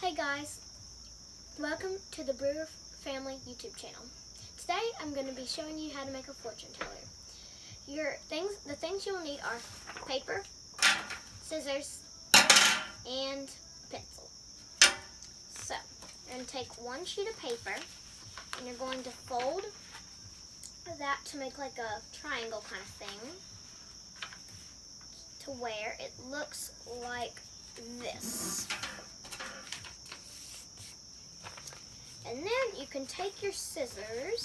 Hey guys, welcome to the Brewer Family YouTube channel. Today I'm going to be showing you how to make a fortune teller. The things you'll need are paper, scissors, and pencil. So, you're going to take one sheet of paper and you're going to fold that to make like a triangle kind of thing to where it looks like this. And then you can take your scissors,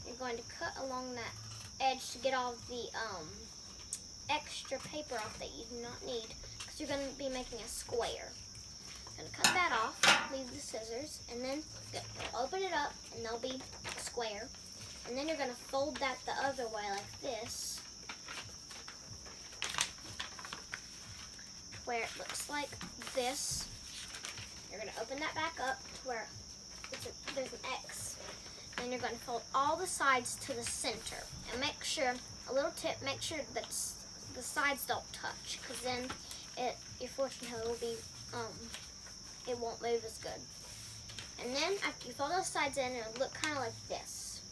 you're going to cut along that edge to get all the extra paper off that you do not need, because you're going to be making a square. You're going to cut that off, leave the scissors, and then you'll open it up and there'll be a square. And then you're going to fold that the other way like this, where it looks like this. You're going to open that back up to where there's an X. Then you're going to fold all the sides to the center. And make sure, a little tip, make sure that the sides don't touch, because then your fortune teller will be, it won't move as good. And then after you fold those sides in, it'll look kind of like this.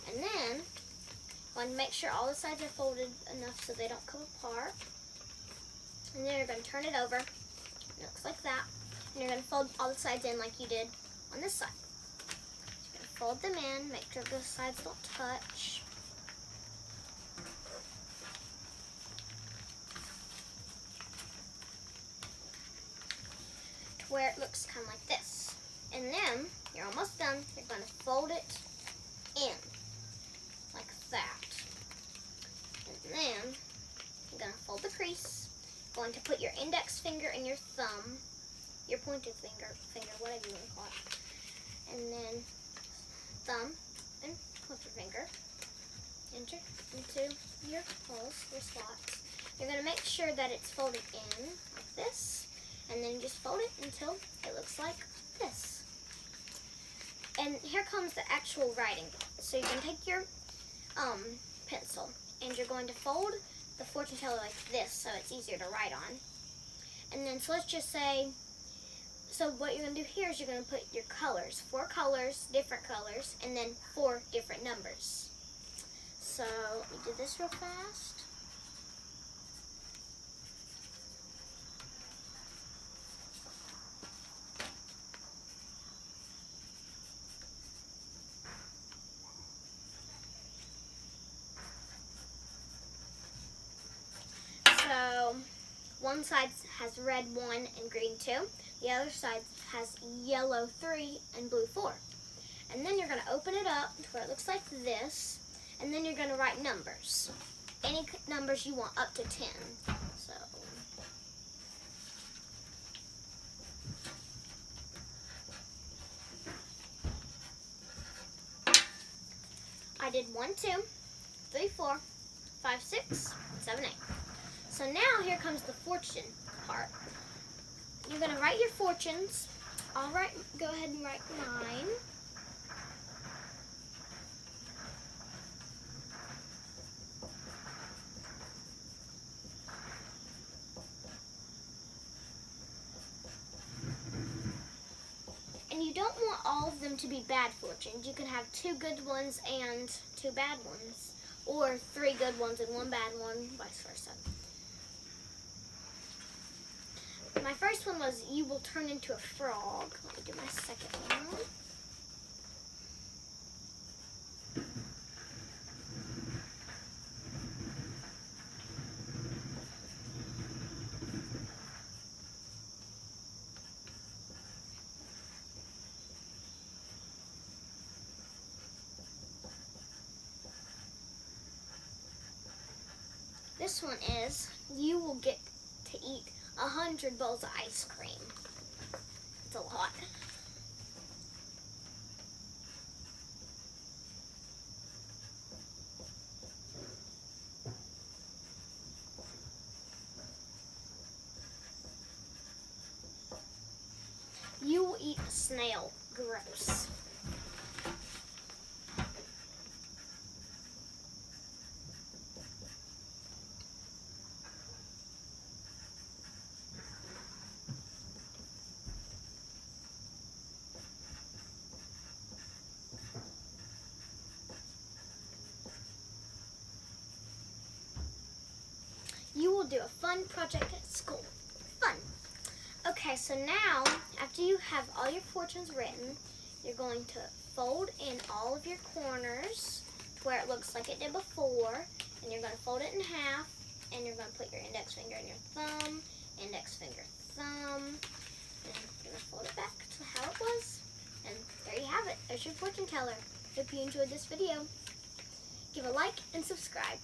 And then, you want to make sure all the sides are folded enough so they don't come apart. And then you're going to turn it over. It looks like that. And you're going to fold all the sides in like you did on this side. You're going to fold them in, make sure the sides don't touch. To where it looks kind of like this. And then, you're almost done, you're going to fold it in like that. And then, you're going to fold the crease. You're going to put your index finger and your thumb, your pointer finger, whatever you want to call it, and then thumb and pointer finger enter into your holes, your slots. You're going to make sure that it's folded in like this, and then just fold it until it looks like this. And here comes the actual writing. So you can take your pencil, and you're going to fold the fortune teller like this so it's easier to write on. And then, so let's just say, so what you're going to do here is you're going to put your colors, 4 colors, different colors, and then 4 different numbers. So let me do this real fast. So one side has red 1 and green 2. The other side has yellow 3 and blue 4. And then you're going to open it up to where it looks like this. And then you're going to write numbers. Any numbers you want up to 10. So I did 1, 2, 3, 4, 5, 6, 7, 8. So now here comes the fortune part. You're going to write your fortunes. Go ahead and write mine. And you don't want all of them to be bad fortunes. You can have 2 good ones and 2 bad ones. Or 3 good ones and 1 bad one, vice versa. My first one was, you will turn into a frog. Let me do my second one. This one is, you will get to eat 100 bowls of ice cream. It's a lot. You will eat a snail. Gross. we'll do a fun project at school. Fun. Okay, so now, after you have all your fortunes written, you're going to fold in all of your corners to where it looks like it did before, and you're going to fold it in half, and you're going to put your index finger and your thumb, index finger, thumb, and you're going to fold it back to how it was. And there you have it. There's your fortune teller. Hope you enjoyed this video. Give a like and subscribe.